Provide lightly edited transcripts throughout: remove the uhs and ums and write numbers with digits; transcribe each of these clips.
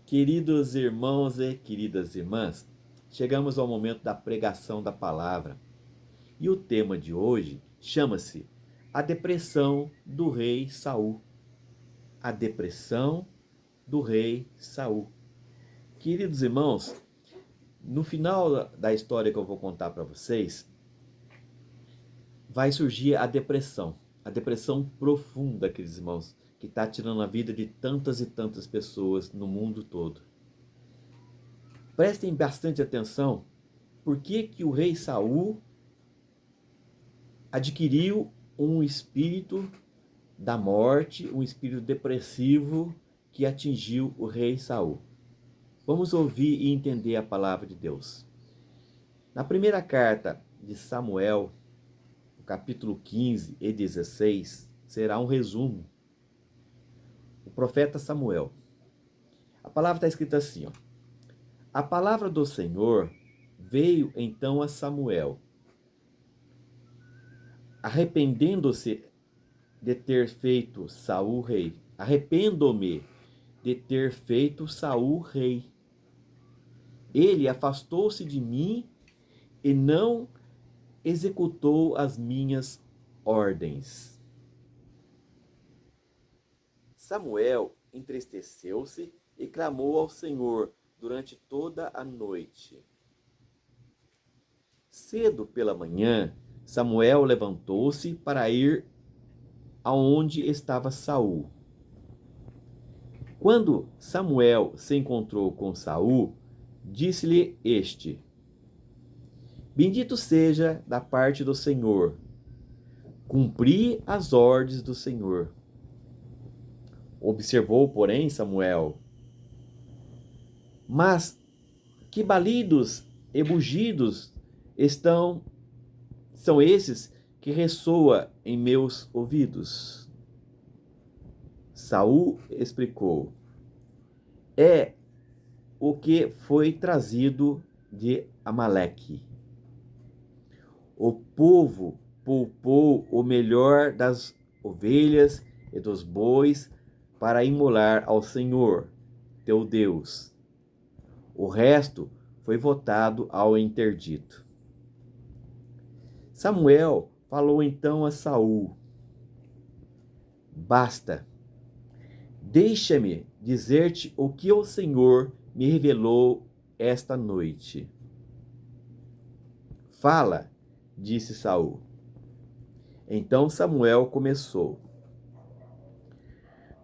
Queridos irmãos e queridas irmãs, chegamos ao momento da pregação da palavra. E o tema de hoje chama-se A Depressão do Rei Saul. A depressão do rei Saul. Queridos irmãos, no final da história que eu vou contar para vocês, vai surgir a depressão profunda, queridos irmãos, que está tirando a vida de tantas e tantas pessoas no mundo todo. Prestem bastante atenção, por que o rei Saul adquiriu um espírito da morte, um espírito depressivo que atingiu o rei Saul. Vamos ouvir e entender a palavra de Deus. Na primeira carta de Samuel, no capítulo 15 e 16, será um resumo. O profeta Samuel. A palavra está escrita assim, ó. A palavra do Senhor veio então a Samuel, arrependendo-se de ter feito Saul rei. Arrependo-me de ter feito Saul rei. Ele afastou-se de mim e não executou as minhas ordens. Samuel entristeceu-se e clamou ao Senhor durante toda a noite. Cedo pela manhã, Samuel levantou-se para ir aonde estava Saul. Quando Samuel se encontrou com Saul, disse-lhe este: Bendito seja da parte do Senhor. Cumpri as ordens do Senhor. Observou, porém, Samuel: Mas que balidos e bugidos são esses que ressoa em meus ouvidos? Saul explicou: É o que foi trazido de Amaleque. O povo poupou o melhor das ovelhas e dos bois para imolar ao Senhor, teu Deus. O resto foi votado ao interdito. Samuel falou então a Saul: Basta, deixa-me dizer-te o que o Senhor me revelou esta noite. Fala, disse Saul. Então Samuel começou: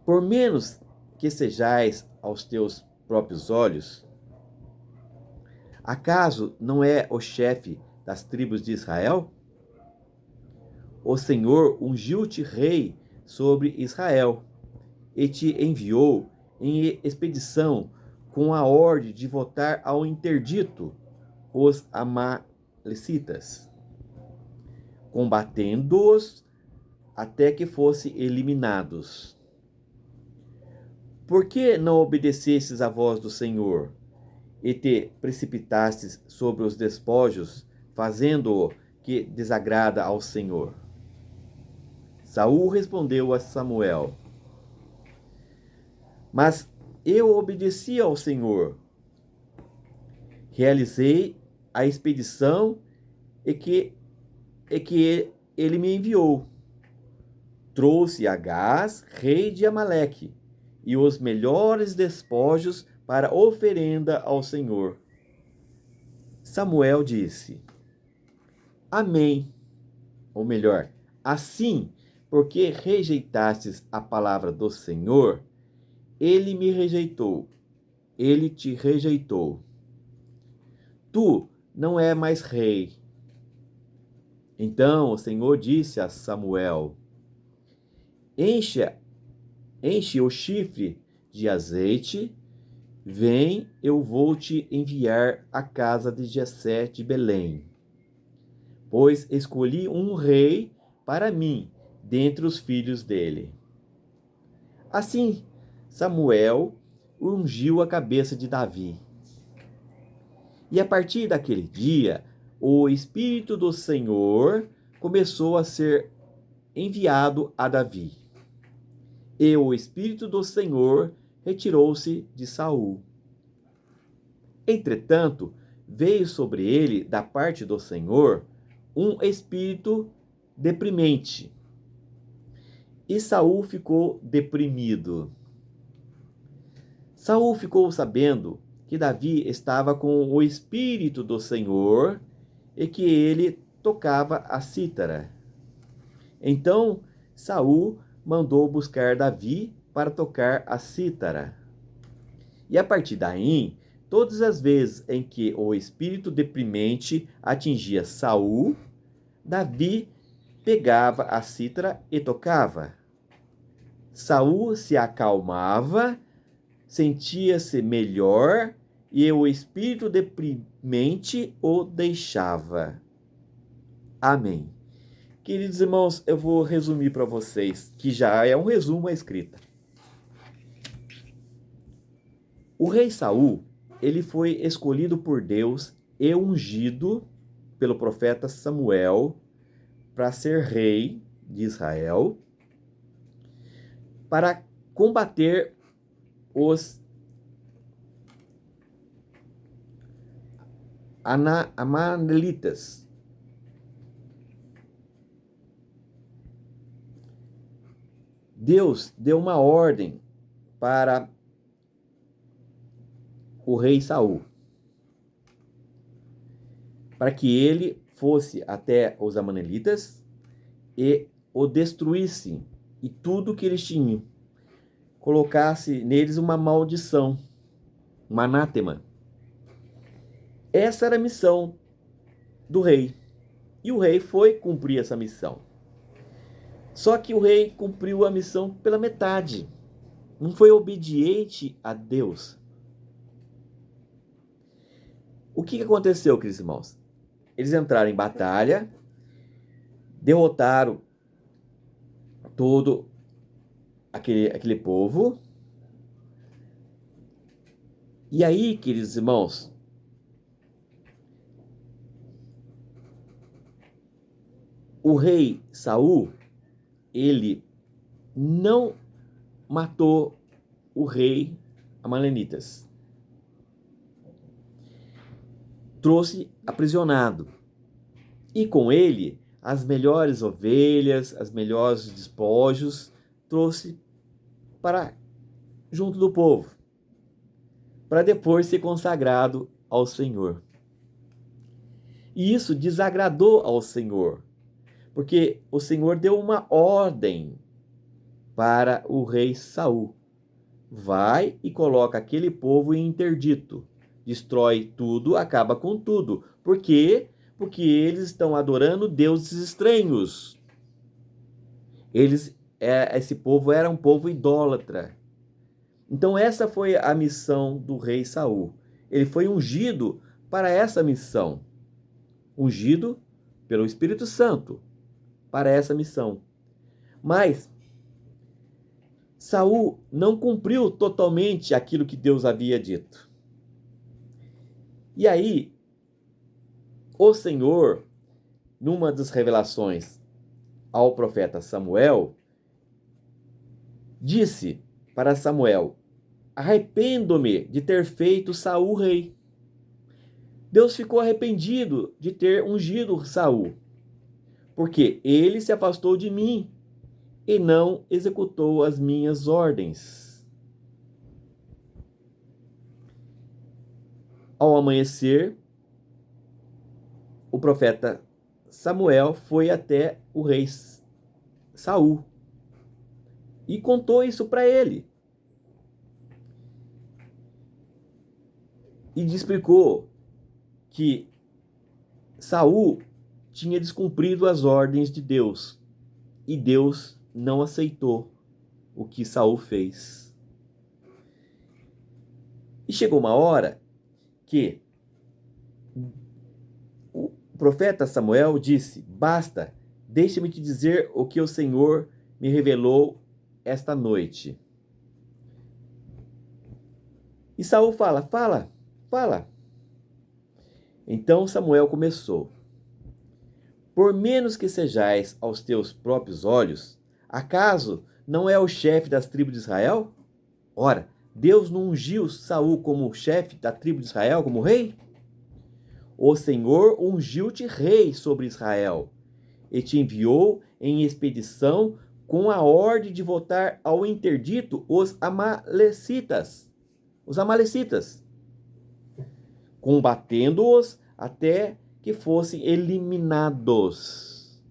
Por menos que sejais aos teus próprios olhos, acaso não é o chefe das tribos de Israel? O Senhor ungiu-te rei sobre Israel e te enviou em expedição com a ordem de votar ao interdito os amalecitas, combatendo-os até que fossem eliminados. Por que não obedecestes à voz do Senhor e te precipitastes sobre os despojos, fazendo-o que desagrada ao Senhor? Saul respondeu a Samuel: Mas eu obedeci ao Senhor. Realizei a expedição e que ele me enviou. Trouxe Agaz, rei de Amaleque, e os melhores despojos para oferenda ao Senhor. Samuel disse: Amém. Ou melhor, assim, porque rejeitastes a palavra do Senhor, ele me rejeitou, ele te rejeitou. Tu não é mais rei. Então o Senhor disse a Samuel: Enche o chifre de azeite, vem, eu vou te enviar à casa de Jessé de Belém. Pois escolhi um rei para mim, dentre os filhos dele. Assim, Samuel ungiu a cabeça de Davi. E a partir daquele dia, o Espírito do Senhor começou a ser enviado a Davi. E o Espírito do Senhor retirou-se de Saul. Entretanto, veio sobre ele, da parte do Senhor, um espírito deprimente. E Saul ficou deprimido. Saul ficou sabendo que Davi estava com o espírito do Senhor e que ele tocava a cítara. Então Saul mandou buscar Davi para tocar a cítara. E a partir daí, todas as vezes em que o espírito deprimente atingia Saul, Davi pegava a cítara e tocava. Saul se acalmava, sentia-se melhor e o espírito deprimente o deixava. Amém. Queridos irmãos, eu vou resumir para vocês, que já é um resumo a escrita. O rei Saul, ele foi escolhido por Deus e ungido pelo profeta Samuel para ser rei de Israel, para combater os Amalecitas. Deus deu uma ordem para o rei Saul, para que ele fosse até os Amalecitas e o destruísse, e tudo que eles tinham, colocasse neles uma maldição, um anátema. Essa era a missão do rei, e o rei foi cumprir essa missão. Só que o rei cumpriu a missão pela metade, não foi obediente a Deus. O que aconteceu, queridos irmãos? Eles entraram em batalha, derrotaram todo aquele povo. E aí, queridos irmãos, o rei Saul, ele não matou o rei Amalecitas. Trouxe aprisionado. E com ele, as melhores ovelhas, as melhores despojos, trouxe para junto do povo, para depois ser consagrado ao Senhor. E isso desagradou ao Senhor, porque o Senhor deu uma ordem para o rei Saul: vai e coloca aquele povo em interdito, destrói tudo, acaba com tudo. Por quê? Porque eles estão adorando deuses estranhos. Esse povo era um povo idólatra. Então essa foi a missão do rei Saul. Ele foi ungido para essa missão, ungido pelo Espírito Santo para essa missão. Mas Saul não cumpriu totalmente aquilo que Deus havia dito. E aí, o Senhor, numa das revelações ao profeta Samuel, disse para Samuel: arrependo-me de ter feito Saul rei. Deus ficou arrependido de ter ungido Saul, porque ele se afastou de mim e não executou as minhas ordens. Ao amanhecer, o profeta Samuel foi até o rei Saul e contou isso para ele. E explicou que Saul tinha descumprido as ordens de Deus e Deus não aceitou o que Saul fez. E chegou uma hora que o profeta Samuel disse: basta, deixa-me te dizer o que o Senhor me revelou esta noite. E Saul fala. Então Samuel começou: por menos que sejais aos teus próprios olhos, acaso não é o chefe das tribos de Israel? Ora, Deus não ungiu Saul como chefe da tribo de Israel, como rei? O Senhor ungiu-te rei sobre Israel e te enviou em expedição com a ordem de voltar ao interdito os amalecitas, combatendo-os até que fossem eliminados.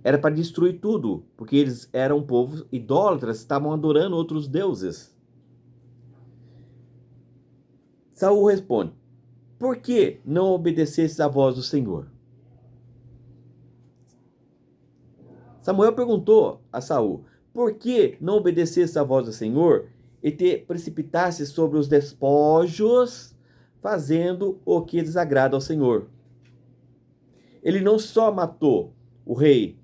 Era para destruir tudo, porque eles eram povos idólatras, estavam adorando outros deuses. Saul responde: por que não obedecestes à voz do Senhor? Samuel perguntou a Saul: por que não obedecestes à voz do Senhor e te precipitaste sobre os despojos, fazendo o que desagrada ao Senhor? Ele não só matou o rei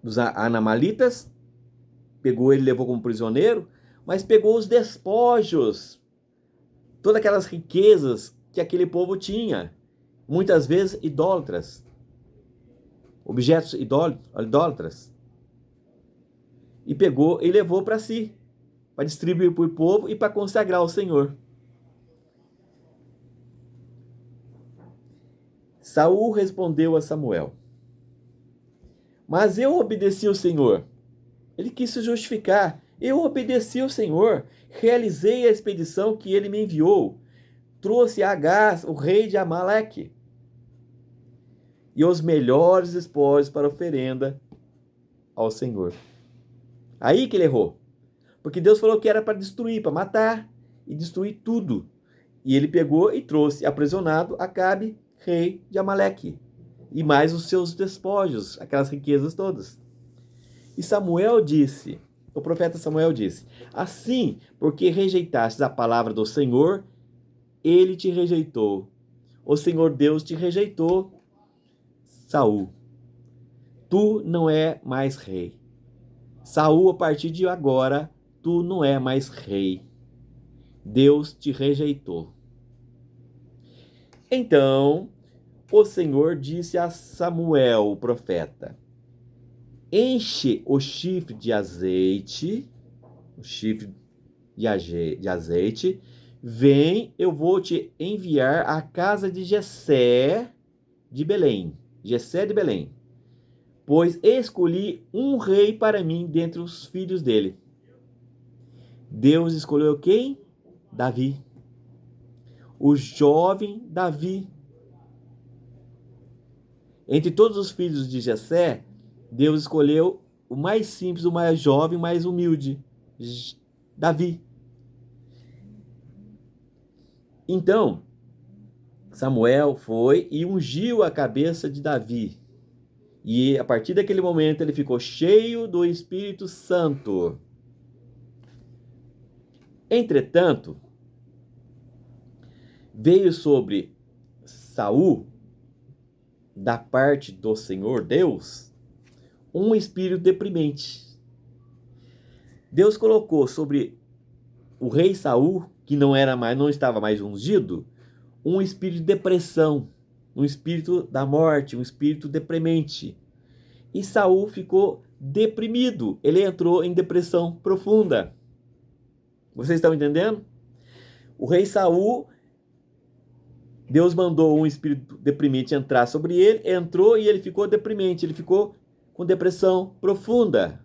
dos Anamalitas, pegou ele e levou como prisioneiro, mas pegou os despojos, todas aquelas riquezas que aquele povo tinha, muitas vezes idólatras, objetos idólatras, e pegou e levou para si, para distribuir para o povo e para consagrar ao Senhor. Saul respondeu a Samuel: mas eu obedeci ao Senhor. Ele quis se justificar. Eu obedeci ao Senhor, realizei a expedição que ele me enviou, trouxe Agaz, o rei de Amaleque, e os melhores espólios para oferenda ao Senhor. Aí que ele errou, porque Deus falou que era para destruir, para matar e destruir tudo. E ele pegou e trouxe aprisionado Acabe, rei de Amaleque, e mais os seus despojos, aquelas riquezas todas. E Samuel disse, o profeta Samuel disse: assim, porque rejeitastes a palavra do Senhor, ele te rejeitou. O Senhor Deus te rejeitou, Saul. Tu não é mais rei. Saul, a partir de agora, tu não é mais rei. Deus te rejeitou. Então, o Senhor disse a Samuel, o profeta: enche o chifre de azeite, vem, eu vou te enviar à casa de Jessé de Belém, pois escolhi um rei para mim dentre os filhos dele. Deus escolheu quem? Davi. O jovem Davi. Entre todos os filhos de Jessé, Deus escolheu o mais simples, o mais jovem, o mais humilde, Davi. Então, Samuel foi e ungiu a cabeça de Davi. E a partir daquele momento ele ficou cheio do Espírito Santo. Entretanto, veio sobre Saul, da parte do Senhor Deus, um espírito deprimente. Deus colocou sobre o rei Saul, que não estava mais ungido, um espírito de depressão, um espírito da morte, um espírito deprimente. E Saul ficou deprimido, ele entrou em depressão profunda. Vocês estão entendendo? O rei Saul, Deus mandou um espírito deprimente entrar sobre ele, entrou e ele ficou deprimente, ele ficou com depressão profunda.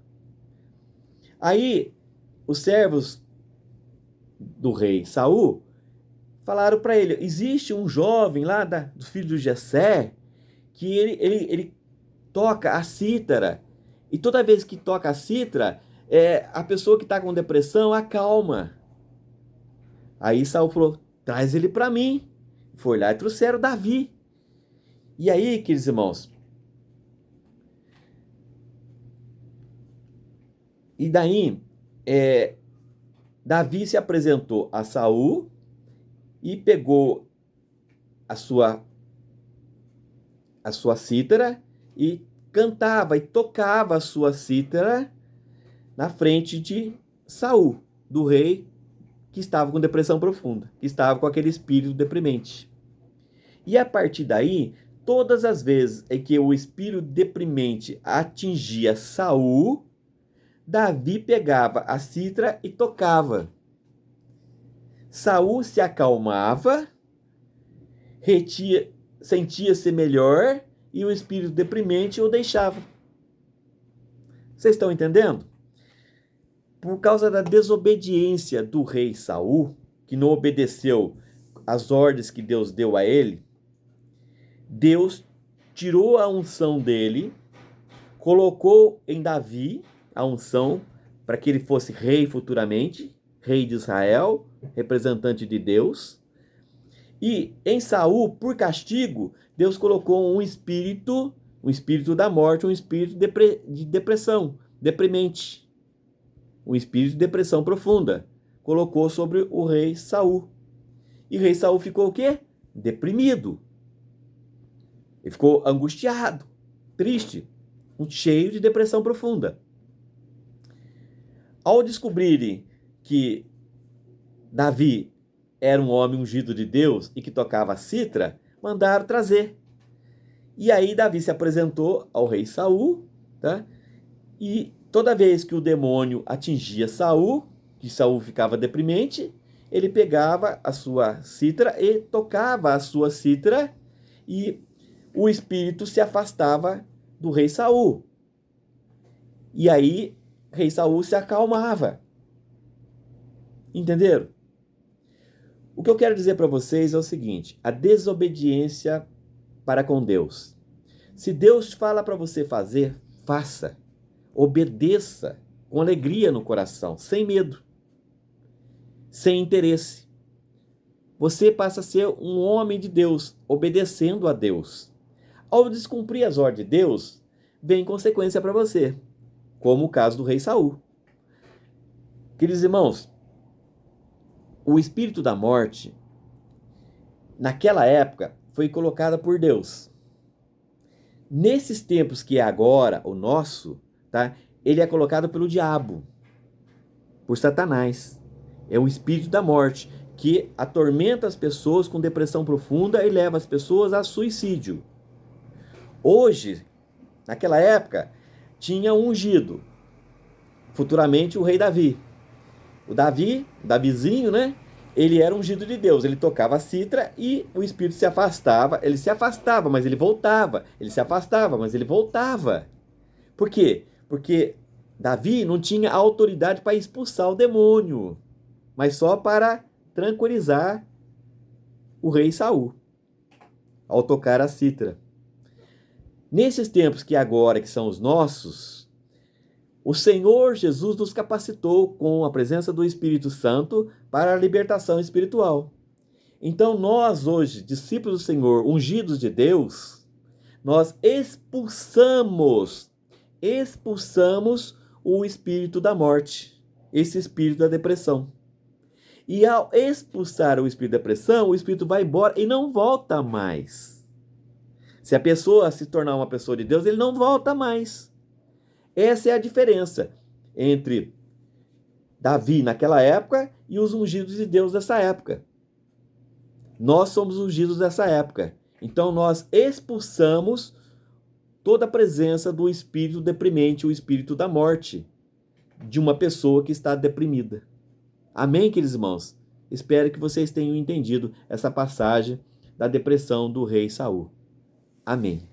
Aí, os servos do rei Saul falaram para ele: existe um jovem lá do filho de Jessé que ele toca a cítara, e toda vez que toca a cítara, a pessoa que está com depressão acalma. Aí Saul falou: traz ele para mim. Foi lá e trouxeram Davi. E aí, queridos irmãos, e daí, Davi se apresentou a Saul e pegou a sua cítara e cantava e tocava a sua cítara na frente de Saul, do rei que estava com depressão profunda, que estava com aquele espírito deprimente. E a partir daí, todas as vezes em que o espírito deprimente atingia Saul, Davi pegava a cítara e tocava. Saul se acalmava, sentia-se melhor e o espírito deprimente o deixava. Vocês estão entendendo? Por causa da desobediência do rei Saul, que não obedeceu às ordens que Deus deu a ele, Deus tirou a unção dele, colocou em Davi a unção para que ele fosse rei futuramente, rei de Israel, representante de Deus. E em Saul, por castigo, Deus colocou um espírito da morte, um espírito de depressão, deprimente, um espírito de depressão profunda, colocou sobre o rei Saul. E o rei Saul ficou o quê? Deprimido. Ele ficou angustiado, triste, cheio de depressão profunda. Ao descobrirem que Davi era um homem ungido de Deus e que tocava a cítara, mandaram trazer. E aí Davi se apresentou ao rei Saul, tá? E toda vez que o demônio atingia Saul, que Saul ficava deprimente, ele pegava a sua cítara e tocava a sua cítara e o espírito se afastava do rei Saul. E aí o rei Saul se acalmava. Entenderam? O que eu quero dizer para vocês é o seguinte: a desobediência para com Deus. Se Deus fala para você fazer, faça. Obedeça com alegria no coração, sem medo, sem interesse. Você passa a ser um homem de Deus, obedecendo a Deus. Ao descumprir as ordens de Deus, vem consequência para você, como o caso do rei Saul. Queridos irmãos, o espírito da morte, naquela época, foi colocado por Deus. Nesses tempos que é agora, o nosso, tá? Ele é colocado pelo diabo, por Satanás. É o espírito da morte, que atormenta as pessoas com depressão profunda e leva as pessoas a suicídio. Hoje, naquela época, tinha um ungido, futuramente o rei Davi. O Davizinho, né? Ele era ungido de Deus, ele tocava a cítara e o espírito se afastava. Ele se afastava, mas ele voltava. Ele se afastava, mas ele voltava. Por quê? Porque Davi não tinha autoridade para expulsar o demônio, mas só para tranquilizar o rei Saul, ao tocar a cítara. Nesses tempos que agora, que são os nossos, o Senhor Jesus nos capacitou com a presença do Espírito Santo para a libertação espiritual. Então nós hoje, discípulos do Senhor, ungidos de Deus, nós expulsamos o espírito da morte, esse espírito da depressão. E ao expulsar o espírito da depressão, o espírito vai embora e não volta mais. Se a pessoa se tornar uma pessoa de Deus, ele não volta mais. Essa é a diferença entre Davi naquela época e os ungidos de Deus dessa época. Nós somos ungidos dessa época. Então nós expulsamos toda a presença do espírito deprimente, o espírito da morte, de uma pessoa que está deprimida. Amém, queridos irmãos? Espero que vocês tenham entendido essa passagem da depressão do rei Saul. Amém.